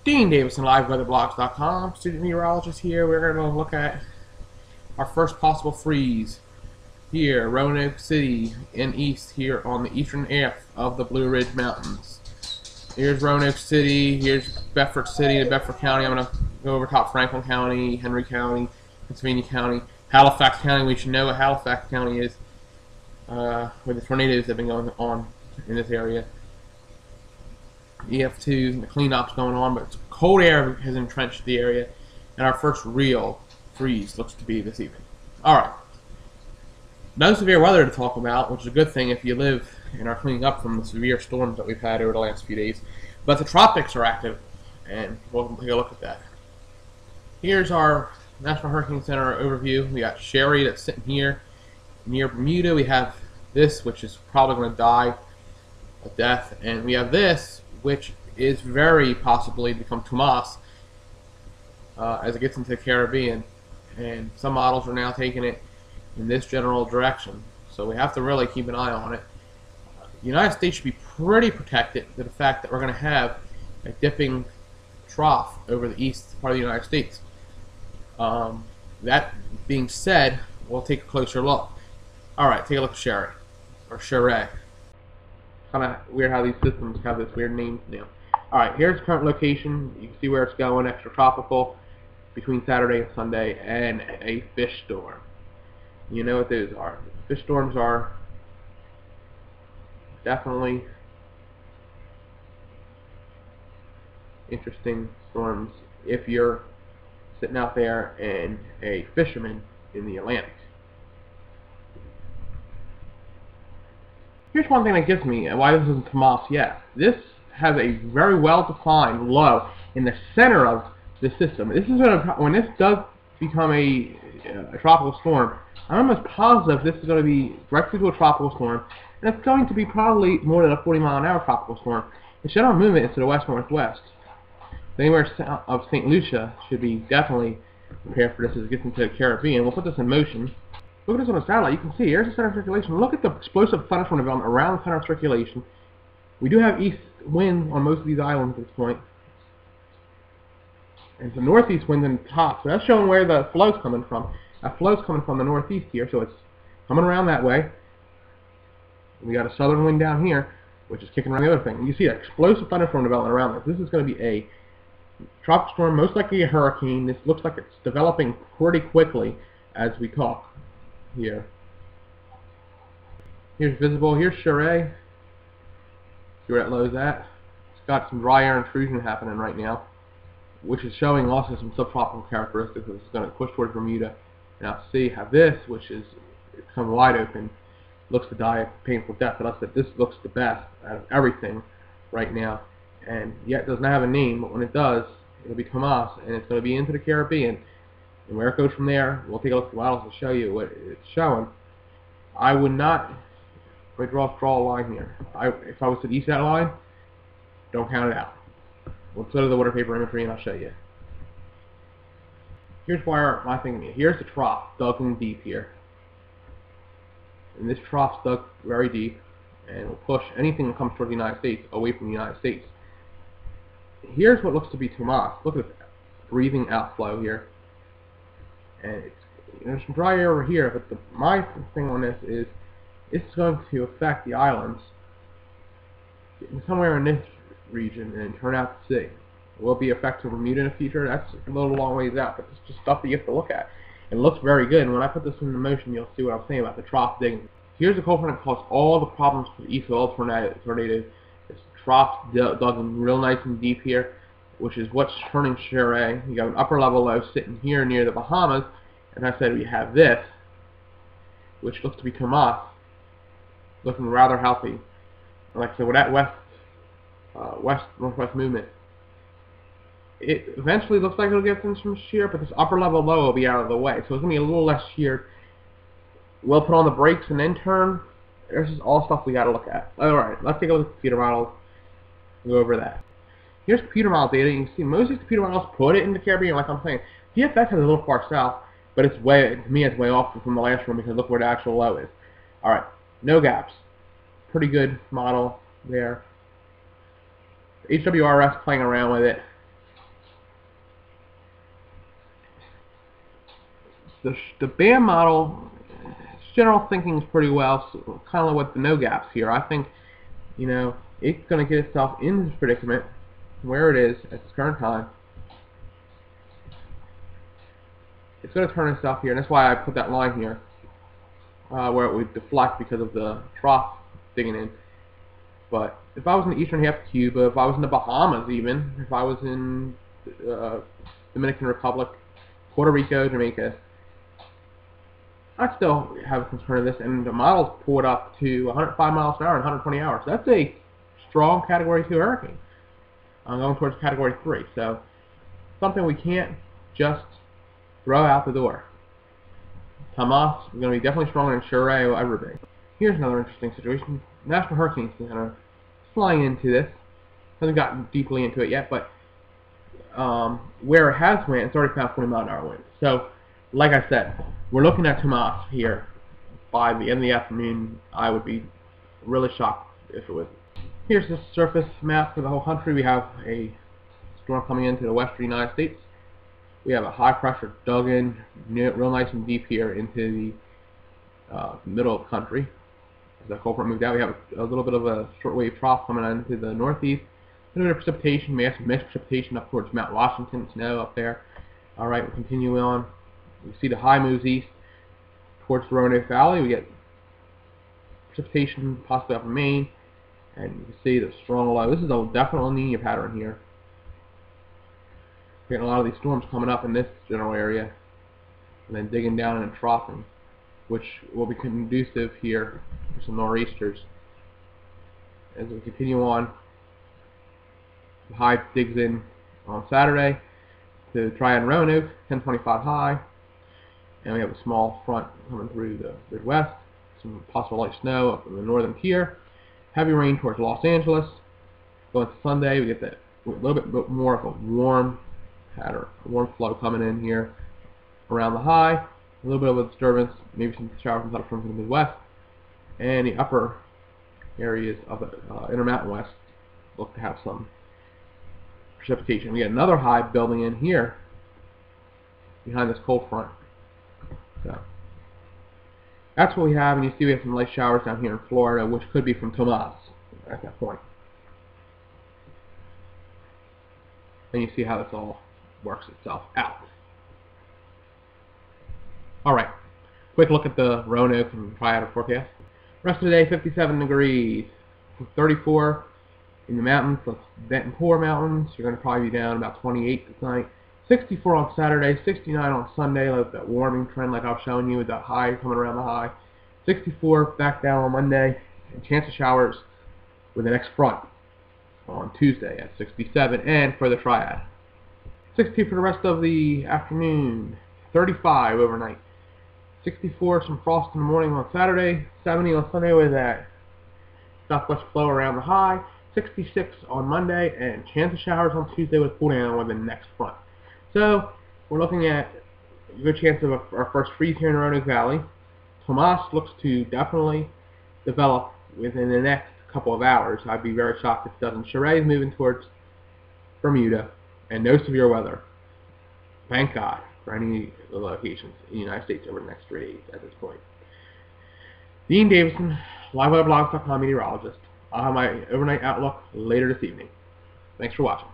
Dean Davison, LiveWeatherBlogs.com, student meteorologist here. We're going to look at our first possible freeze here, Roanoke City in east here on the eastern half of the Blue Ridge Mountains. Here's Roanoke City, here's Bedford City, the Bedford County. I'm going to go over top Franklin County, Henry County, Pennsylvania County, Halifax County. We should know what Halifax County is with the tornadoes that have been going on in this area. EF2, the cleanup's going on, but cold air has entrenched the area, and our first real freeze looks to be this evening. Alright, no severe weather to talk about, which is a good thing if you live and are cleaning up from the severe storms that we've had over the last few days. But the tropics are active, and we'll take a look at that. Here's our National Hurricane Center overview. We got Sherry that's sitting here near Bermuda. We have this, which is probably going to die a death, and we have this, which is very possibly become Tomas as it gets into the Caribbean, and some models are now taking it in this general direction, so we have to really keep an eye on it. The United States should be pretty protected to the fact that we're going to have a dipping trough over the east part of the United States. That being said, we'll take a closer look. Alright, take a look at Sherry, or Sherry. Kind of weird how these systems have this weird names now. Alright, here's current location. You can see where it's going, extratropical, between Saturday and Sunday, and a fish storm. You know what those are. Fish storms are definitely interesting storms if you're sitting out there and a fisherman in the Atlantic. Here's one thing that gets me why this isn't Tomas yet. This has a very well-defined low in the center of the system. This is when this does become a tropical storm, I'm almost positive this is going to be directly to a tropical storm, and it's going to be probably more than a 40-mile-an-hour tropical storm. The general movement is to the west-northwest. Anywhere south of St. Lucia should be definitely prepared for this as it gets into the Caribbean. We'll put this in motion. Look at this on the satellite. You can see here's the center of circulation. Look at the explosive thunderstorm development around the center of circulation. We do have east wind on most of these islands at this point. And some northeast wind in the top. So that's showing where the flow's coming from. That flow's coming from the northeast here, so it's coming around that way. We got a southern wind down here, which is kicking around the other thing. You see that explosive thunderstorm development around this. This is going to be a tropical storm, most likely a hurricane. This looks like it's developing pretty quickly as we talk. Here. Here's visible. Here's Sherry. See where that low is at? It's got some dry air intrusion happening right now, which is showing also some subtropical characteristics. It's going to push towards Bermuda. Now see, have this, which is it's come wide open, looks to die a painful death. But I said this looks the best out of everything right now, and yet does not have a name. But when it does, it'll be Tomas, and it's going to be into the Caribbean. And where it goes from there, we'll take a look at the models to show you what it's showing. I would not draw a line here. If I was to the east of that line, don't count it out. We'll go to the water paper imagery and I'll show you. Here's where my thing is. Here's the trough, dug in deep here. And this trough's dug very deep, and will push anything that comes toward the United States away from the United States. Here's what looks to be Tomas. Look at this breathing outflow here. And there's some dry air over here, but my thing on this is it's going to affect the islands somewhere in this region and turn out to sea. Will it be affecting Bermuda in the future? That's a little long ways out, but it's just stuff that you have to look at. It looks very good, and when I put this into motion, you'll see what I'm saying about the trough digging. Here's the culprit that caused all the problems for the east of all tornadoes. It's trough dug in real nice and deep here, which is what's turning Sherry. You got an upper level low sitting here near the Bahamas, and I said we have this, which looks to be Tomas, looking rather healthy. Like I said, with that west-northwest movement, it eventually looks like it'll get some shear, but this upper level low will be out of the way, so it's going to be a little less sheared. We'll put on the brakes and then turn. This is all stuff we got to look at. Alright, let's take a look at the computer models and go over that. Here's computer model data. You can see most of these computer models put it in the Caribbean, like I'm saying. PFX is a little far south, but it's way, to me, it's way off from the last one because look where the actual low is. Alright, no gaps. Pretty good model there. HWRS playing around with it. the BAM model, general thinking is pretty well, so kind of with the no gaps here. I think, you know, it's going to get itself in this predicament where it is at this current time. It's going to turn itself here, and that's why I put that line here, where it would deflect because of the trough digging in. But if I was in the eastern half of Cuba, if I was in the Bahamas even, if I was in Dominican Republic, Puerto Rico, Jamaica, I'd still have a concern of this, and the models pull it up to 105 miles an hour in 120 hours. That's a strong Category 2 hurricane. Going towards Category 3. So, something we can't just throw out the door. Tomas is going to be definitely stronger than Shure will ever be. Here's another interesting situation. National Hurricane Center flying into this. Hasn't gotten deeply into it yet, but where it has went, it's already found 40 mile an hour winds. So, like I said, we're looking at Tomas here. By the end of the afternoon, I would be really shocked if it was. Here's the surface map for the whole country. We have a storm coming into the western United States. We have a high pressure dug in real nice and deep here into the middle of the country. As the cold front moved out, we have a little bit of a shortwave trough coming into the northeast. A little bit of precipitation, massive mixed precipitation up towards Mount Washington, snow up there. Alright, we'll continue on. We see the high moves east towards the Roanoke Valley. We get precipitation possibly up in Maine. And you can see the strong low. This is a definite La Nina pattern here. We're getting a lot of these storms coming up in this general area. And then digging down and troughing, which will be conducive here for some nor'easters. As we continue on, the high digs in on Saturday to Triad and Roanoke, 1025 high. And we have a small front coming through the Midwest. Some possible light snow up in the northern tier. Heavy rain towards Los Angeles. Going to Sunday, we get that a little bit more of a warm pattern, a warm flow coming in here around the high. A little bit of a disturbance, maybe some showers and thunderstorms from the Midwest. And the upper areas of the Intermountain West look to have some precipitation. We get another high building in here behind this cold front. So that's what we have, and you see we have some light showers down here in Florida, which could be from Tomas at that point. And you see how this all works itself out. Alright, quick look at the Roanoke and Triad forecast. Rest of the day, 57 degrees, 34 in the mountains, the Benton Poor Mountains. You're going to probably be down about 28 tonight. 64 on Saturday, 69 on Sunday, like that warming trend like I was showing you with that high coming around the high. 64 back down on Monday, and chance of showers with the next front on Tuesday at 67, and for the Triad. 62 for the rest of the afternoon, 35 overnight. 64, some frost in the morning on Saturday, 70 on Sunday with that southwest flow around the high, 66 on Monday, and chance of showers on Tuesday with cool down with the next front. So, we're looking at a good chance of our first freeze here in the Roanoke Valley. Tomas looks to definitely develop within the next couple of hours. I'd be very shocked if it doesn't. Shure is moving towards Bermuda, and no severe weather. Thank God for any locations in the United States over the next 3 days at this point. Dean Davison, livewetherblogs.com meteorologist. I'll have my overnight outlook later this evening. Thanks for watching.